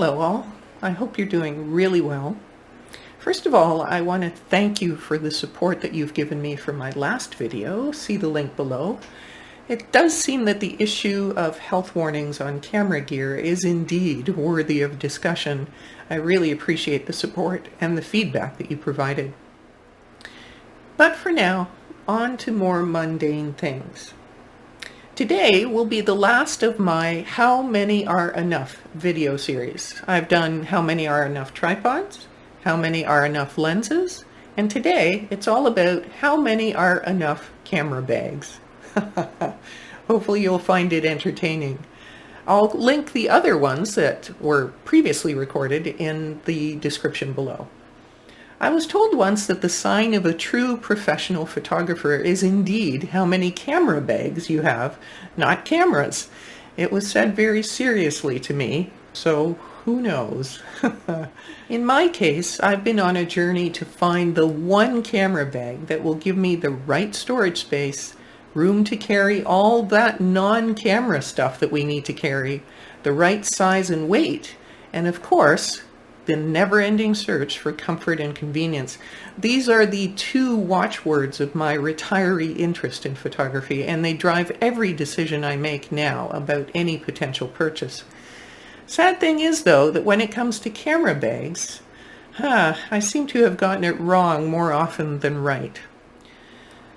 Hello all, I hope you're doing really well. First of all, I want to thank you for the support that you've given me for my last video. See the link below. It does seem that the issue of health warnings on camera gear is indeed worthy of discussion. I really appreciate the support and the feedback that you provided. But for now, on to more mundane things. Today will be the last of my How Many Are Enough video series. I've done How Many Are Enough tripods, How Many Are Enough lenses, and today it's all about how many are enough camera bags. Hopefully you'll find it entertaining. I'll link the other ones that were previously recorded in the description below. I was told once that the sign of a true professional photographer is indeed how many camera bags you have, not cameras. It was said very seriously to me, so who knows? In my case, I've been on a journey to find the one camera bag that will give me the right storage space, room to carry all that non-camera stuff that we need to carry, the right size and weight, and of course, the never-ending search for comfort and convenience. These are the two watchwords of my retiree interest in photography, and they drive every decision I make now about any potential purchase. Sad thing is, though, that when it comes to camera bags, I seem to have gotten it wrong more often than right.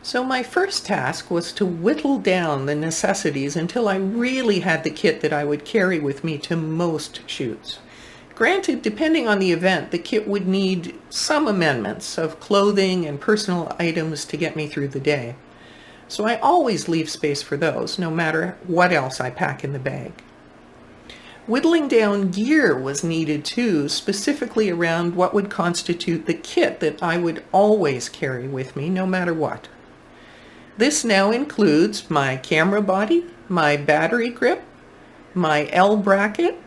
So my first task was to whittle down the necessities until I really had the kit that I would carry with me to most shoots. Granted, depending on the event, the kit would need some amendments of clothing and personal items to get me through the day. So I always leave space for those, no matter what else I pack in the bag. Whittling down gear was needed too, specifically around what would constitute the kit that I would always carry with me, no matter what. This now includes my camera body, my battery grip, my L bracket,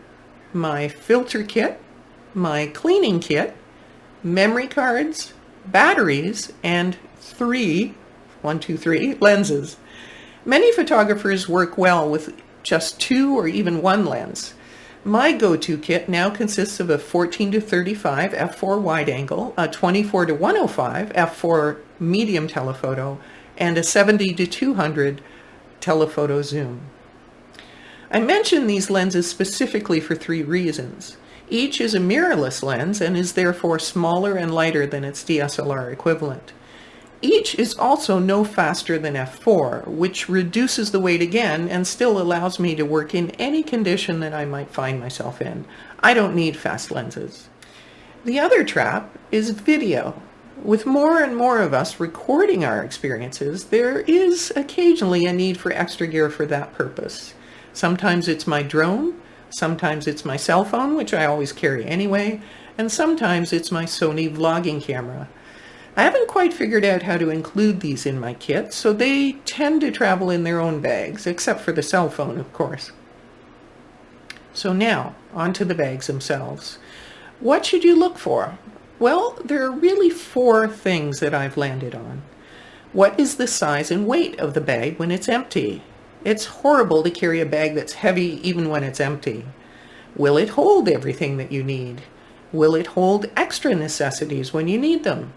my filter kit, my cleaning kit, memory cards, batteries, and three lenses. Many photographers work well with just two or even one lens. My go-to kit now consists of a 14-35 f4 wide angle, a 24-105 f4 medium telephoto, and a 70-200 telephoto zoom. I mention these lenses specifically for three reasons. Each is a mirrorless lens and is therefore smaller and lighter than its DSLR equivalent. Each is also no faster than f4, which reduces the weight again and still allows me to work in any condition that I might find myself in. I don't need fast lenses. The other trap is video. With more and more of us recording our experiences, there is occasionally a need for extra gear for that purpose. Sometimes it's my drone, sometimes it's my cell phone, which I always carry anyway, and sometimes it's my Sony vlogging camera. I haven't quite figured out how to include these in my kit, so they tend to travel in their own bags, except for the cell phone, of course. So now, onto the bags themselves. What should you look for? Well, there are really four things that I've landed on. What is the size and weight of the bag when it's empty? It's horrible to carry a bag that's heavy even when it's empty. Will it hold everything that you need? Will it hold extra necessities when you need them?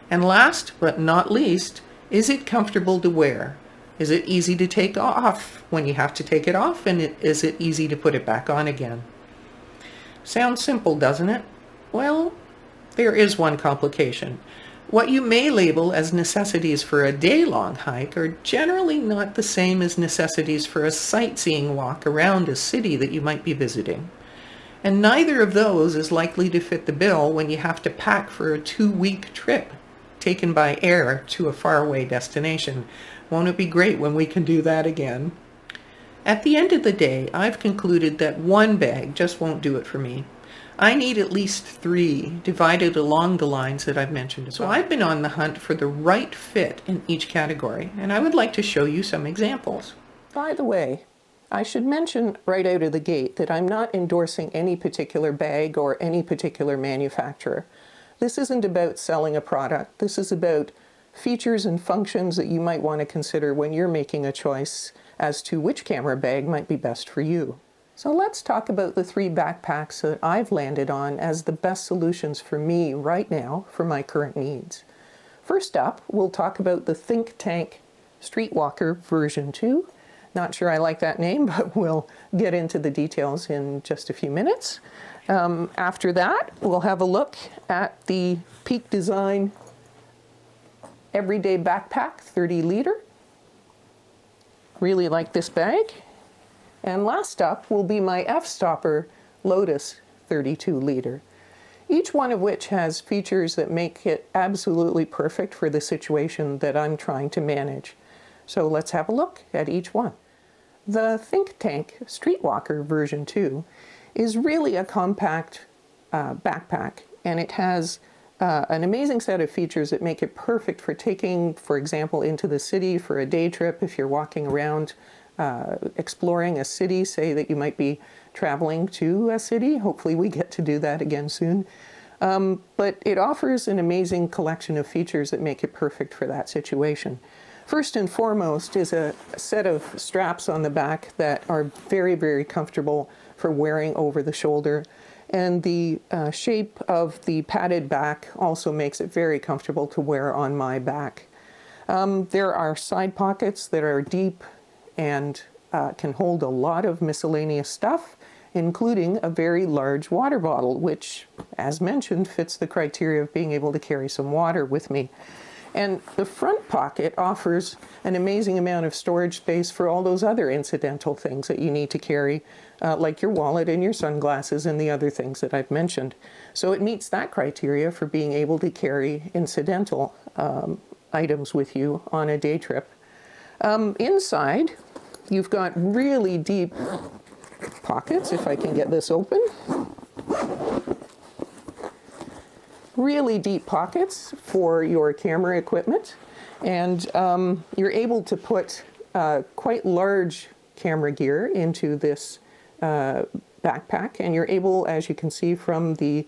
And last but not least, is it comfortable to wear? Is it easy to take off when you have to take it off, and is it easy to put it back on again? Sounds simple, doesn't it? Well, there is one complication. What you may label as necessities for a day-long hike are generally not the same as necessities for a sightseeing walk around a city that you might be visiting. And neither of those is likely to fit the bill when you have to pack for a 2-week trip taken by air to a faraway destination. Won't it be great when we can do that again? At the end of the day, I've concluded that one bag just won't do it for me. I need at least three, divided along the lines that I've mentioned. So I've been on the hunt for the right fit in each category, and I would like to show you some examples. By the way, I should mention right out of the gate that I'm not endorsing any particular bag or any particular manufacturer. This isn't about selling a product. This is about features and functions that you might want to consider when you're making a choice as to which camera bag might be best for you. So let's talk about the 3 backpacks that I've landed on as the best solutions for me right now for my current needs. First up, we'll talk about the Think Tank Streetwalker version 2. Not sure I like that name, but we'll get into the details in just a few minutes. After that, we'll have a look at the Peak Design Everyday Backpack 30 liter. Really like this bag. And last up will be my F-Stopper Lotus 32 liter. Each one of which has features that make it absolutely perfect for the situation that I'm trying to manage. So let's have a look at each one. The Think Tank Streetwalker version 2 is really a compact backpack, and it has an amazing set of features that make it perfect for taking, for example, into the city for a day trip if you're walking around exploring a city, say that you might be traveling to a city. Hopefully we get to do that again soon. But it offers an amazing collection of features that make it perfect for that situation. First and foremost is a set of straps on the back that are very, very comfortable for wearing over the shoulder. And the shape of the padded back also makes it very comfortable to wear on my back. There are side pockets that are deep and can hold a lot of miscellaneous stuff, including a very large water bottle, which, as mentioned, fits the criteria of being able to carry some water with me. And the front pocket offers an amazing amount of storage space for all those other incidental things that you need to carry, like your wallet and your sunglasses and the other things that I've mentioned. So it meets that criteria for being able to carry incidental items with you on a day trip. Inside, you've got really deep pockets, if I can get this open. Really deep pockets for your camera equipment, and you're able to put quite large camera gear into this backpack, and you're able, as you can see from the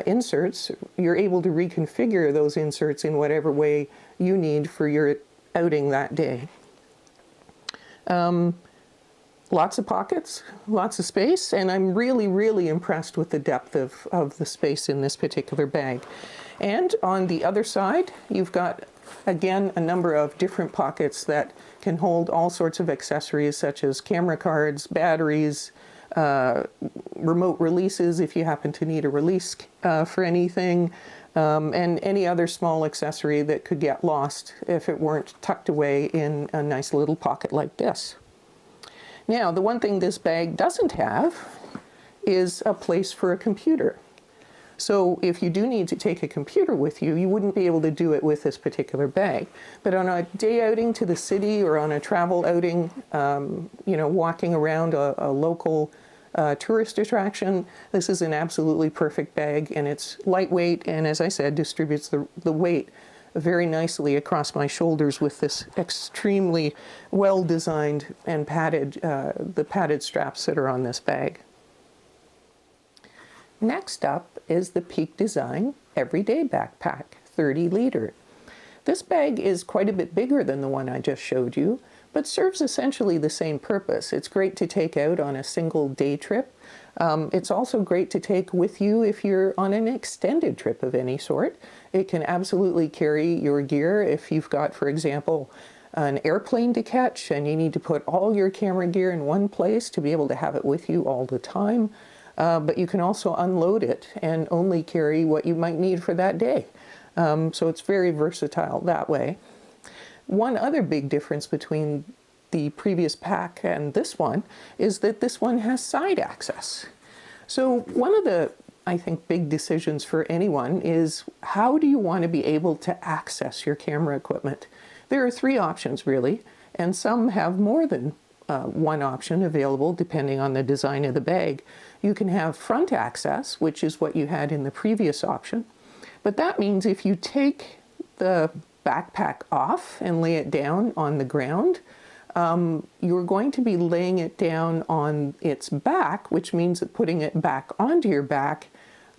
inserts, you're able to reconfigure those inserts in whatever way you need for your outing that day. Lots of pockets, lots of space, and I'm really, really impressed with the depth of the space in this particular bag. And on the other side, you've got, again, a number of different pockets that can hold all sorts of accessories, such as camera cards, batteries, remote releases if you happen to need a release for anything, and any other small accessory that could get lost if it weren't tucked away in a nice little pocket like this. Now, the one thing this bag doesn't have is a place for a computer. So if you do need to take a computer with you, you wouldn't be able to do it with this particular bag. But on a day outing to the city or on a travel outing, you know, walking around a local tourist attraction, this is an absolutely perfect bag, and it's lightweight, and as I said, distributes the weight very nicely across my shoulders with this extremely well designed and padded, the padded straps that are on this bag. Next up is the Peak Design Everyday Backpack 30 liter. This bag is quite a bit bigger than the one I just showed you, but serves essentially the same purpose. It's great to take out on a single day trip. It's also great to take with you if you're on an extended trip of any sort. It can absolutely carry your gear if you've got, for example, an airplane to catch and you need to put all your camera gear in one place to be able to have it with you all the time. But you can also unload it and only carry what you might need for that day. So it's very versatile that way. One other big difference between the previous pack and this one is that this one has side access. So one of the, I think, big decisions for anyone is how do you want to be able to access your camera equipment? There are 3 options really, and some have more than one option available depending on the design of the bag. You can have front access, which is what you had in the previous option, but that means if you take the backpack off and lay it down on the ground, you're going to be laying it down on its back, which means that putting it back onto your back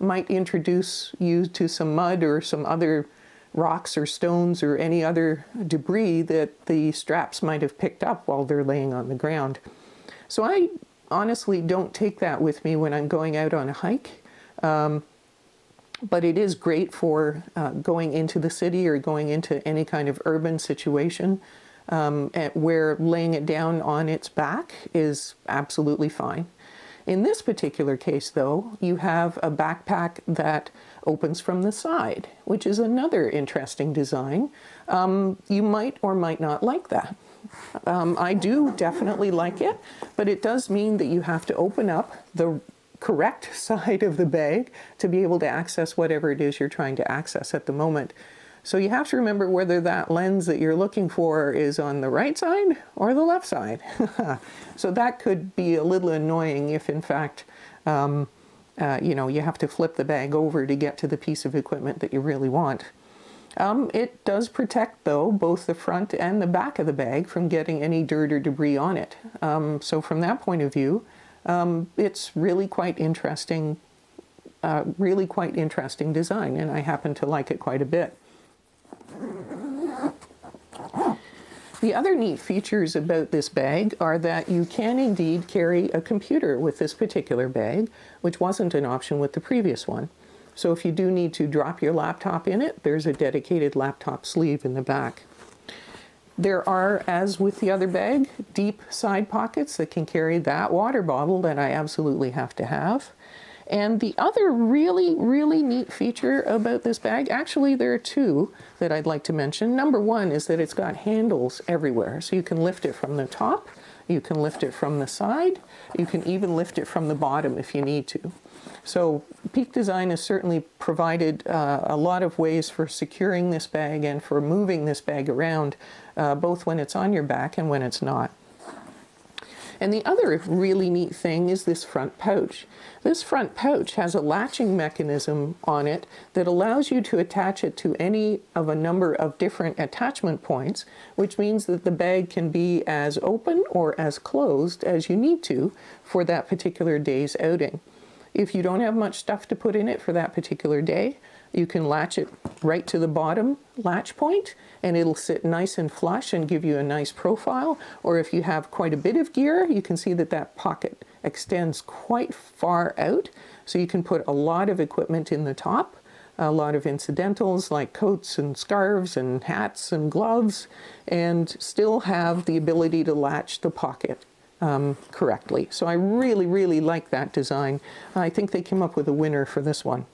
might introduce you to some mud or some other rocks or stones or any other debris that the straps might have picked up while they're laying on the ground. So I honestly don't take that with me when I'm going out on a hike. But it is great for going into the city or going into any kind of urban situation where laying it down on its back is absolutely fine. In this particular case, though, you have a backpack that opens from the side, which is another interesting design. You might or might not like that. I do definitely like it, but it does mean that you have to open up the correct side of the bag to be able to access whatever it is you're trying to access at the moment. So you have to remember whether that lens that you're looking for is on the right side or the left side. So that could be a little annoying if in fact you know, you have to flip the bag over to get to the piece of equipment that you really want. It does protect, though, both the front and the back of the bag from getting any dirt or debris on it. So from that point of view, it's really quite interesting design, and I happen to like it quite a bit. The other neat features about this bag are that you can indeed carry a computer with this particular bag, which wasn't an option with the previous one. So if you do need to drop your laptop in it, there's a dedicated laptop sleeve in the back. There are, as with the other bag, deep side pockets that can carry that water bottle that I absolutely have to have. And the other really, really neat feature about this bag, actually there are two that I'd like to mention. Number one is that it's got handles everywhere. So you can lift it from the top, you can lift it from the side, you can even lift it from the bottom if you need to. So Peak Design has certainly provided a lot of ways for securing this bag and for moving this bag around, both when it's on your back and when it's not. And the other really neat thing is this front pouch. This front pouch has a latching mechanism on it that allows you to attach it to any of a number of different attachment points, which means that the bag can be as open or as closed as you need to for that particular day's outing. If you don't have much stuff to put in it for that particular day, you can latch it right to the bottom latch point and it'll sit nice and flush and give you a nice profile. Or if you have quite a bit of gear, you can see that that pocket extends quite far out. So you can put a lot of equipment in the top, a lot of incidentals like coats and scarves and hats and gloves, and still have the ability to latch the pocket correctly. So I really, really like that design. I think they came up with a winner for this one.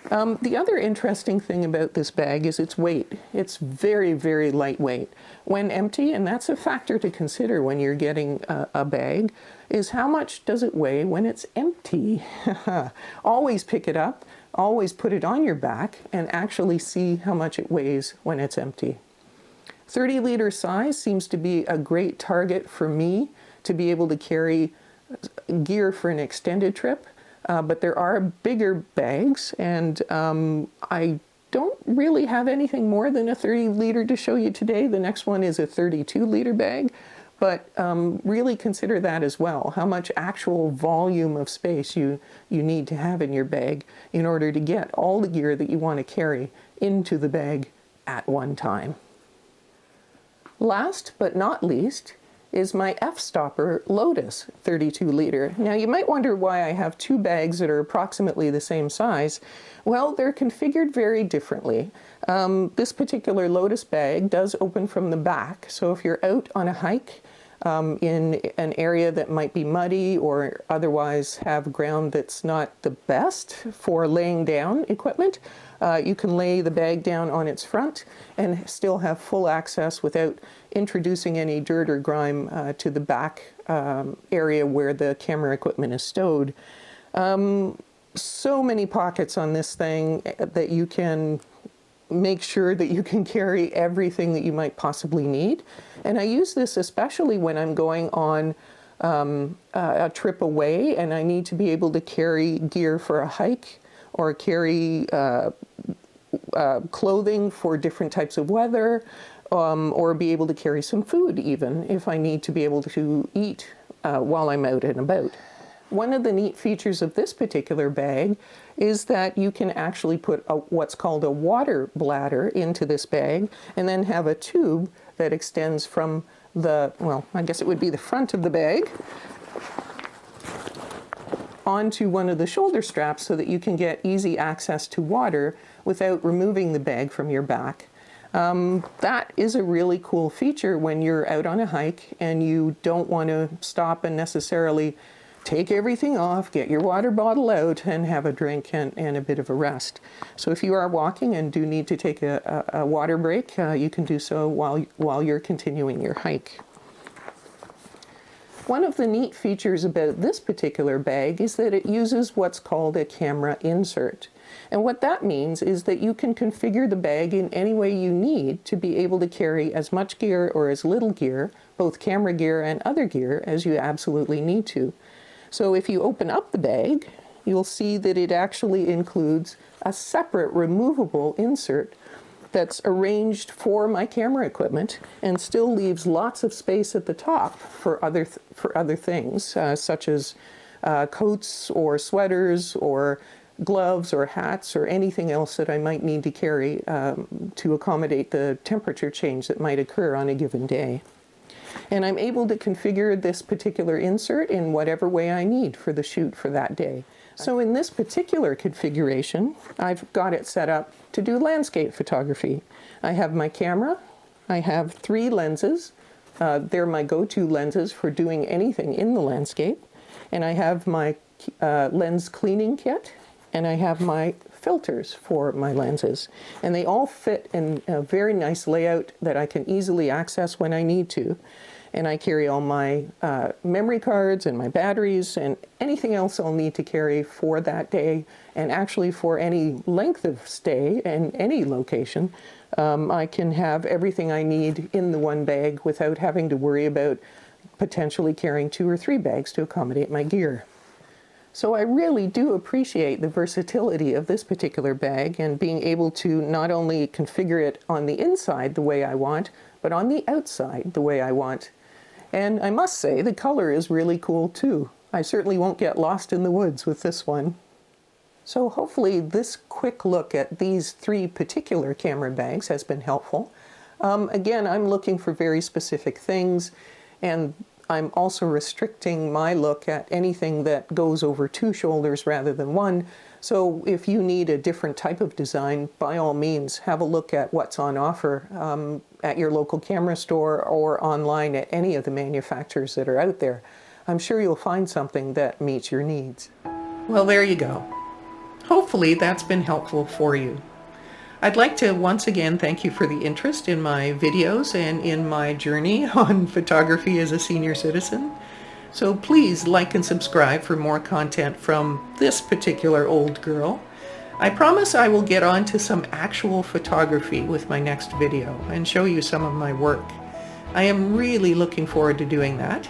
The other interesting thing about this bag is its weight. It's very, very lightweight. When empty, and that's a factor to consider when you're getting a bag, is how much does it weigh when it's empty? Always pick it up, always put it on your back, and actually see how much it weighs when it's empty. 30-liter size seems to be a great target for me to be able to carry gear for an extended trip. But there are bigger bags, and I don't really have anything more than a 30-liter to show you today. The next one is a 32-liter bag, but really consider that as well, how much actual volume of space you need to have in your bag in order to get all the gear that you want to carry into the bag at one time. Last but not least is my F-Stopper Lotus 32-liter. Now you might wonder why I have two bags that are approximately the same size. Well, they're configured very differently. This particular Lotus bag does open from the back, so if you're out on a hike in an area that might be muddy or otherwise have ground that's not the best for laying down equipment, you can lay the bag down on its front and still have full access without introducing any dirt or grime to the back area where the camera equipment is stowed. So many pockets on this thing that you can make sure that you can carry everything that you might possibly need. And I use this especially when I'm going on a trip away and I need to be able to carry gear for a hike or carry clothing for different types of weather, or be able to carry some food even if I need to be able to eat while I'm out and about. One of the neat features of this particular bag is that you can actually put what's called a water bladder into this bag and then have a tube that extends from the, well, I guess it would be the front of the bag, onto one of the shoulder straps so that you can get easy access to water without removing the bag from your back. That is a really cool feature when you're out on a hike and you don't want to stop and necessarily take everything off, get your water bottle out and have a drink and a bit of a rest. So if you are walking and do need to take a water break, you can do so while you're continuing your hike. One of the neat features about this particular bag is that it uses what's called a camera insert. And what that means is that you can configure the bag in any way you need to be able to carry as much gear or as little gear, both camera gear and other gear, as you absolutely need to. So if you open up the bag, you'll see that it actually includes a separate removable insert that's arranged for my camera equipment and still leaves lots of space at the top for other things, such as coats or sweaters or gloves or hats or anything else that I might need to carry to accommodate the temperature change that might occur on a given day. And I'm able to configure this particular insert in whatever way I need for the shoot for that day. So in this particular configuration, I've got it set up to do landscape photography. I have my camera, I have 3 lenses. They're my go-to lenses for doing anything in the landscape. And I have my lens cleaning kit, and I have my filters for my lenses. And they all fit in a very nice layout that I can easily access when I need to. And I carry all my memory cards and my batteries and anything else I'll need to carry for that day, and actually for any length of stay in any location. I can have everything I need in the one bag without having to worry about potentially carrying 2 or 3 bags to accommodate my gear. So I really do appreciate the versatility of this particular bag and being able to not only configure it on the inside the way I want, but on the outside the way I want. And I must say, the color is really cool too. I certainly won't get lost in the woods with this one. So hopefully this quick look at these 3 particular camera bags has been helpful. Again, I'm looking for very specific things, and I'm also restricting my look at anything that goes over 2 shoulders rather than 1. So if you need a different type of design, by all means, have a look at what's on offer at your local camera store or online at any of the manufacturers that are out there. I'm sure you'll find something that meets your needs. Well, there you go. Hopefully that's been helpful for you. I'd like to once again thank you for the interest in my videos and in my journey on photography as a senior citizen. So please like and subscribe for more content from this particular old girl. I promise I will get on to some actual photography with my next video and show you some of my work. I am really looking forward to doing that.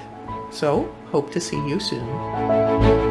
So hope to see you soon.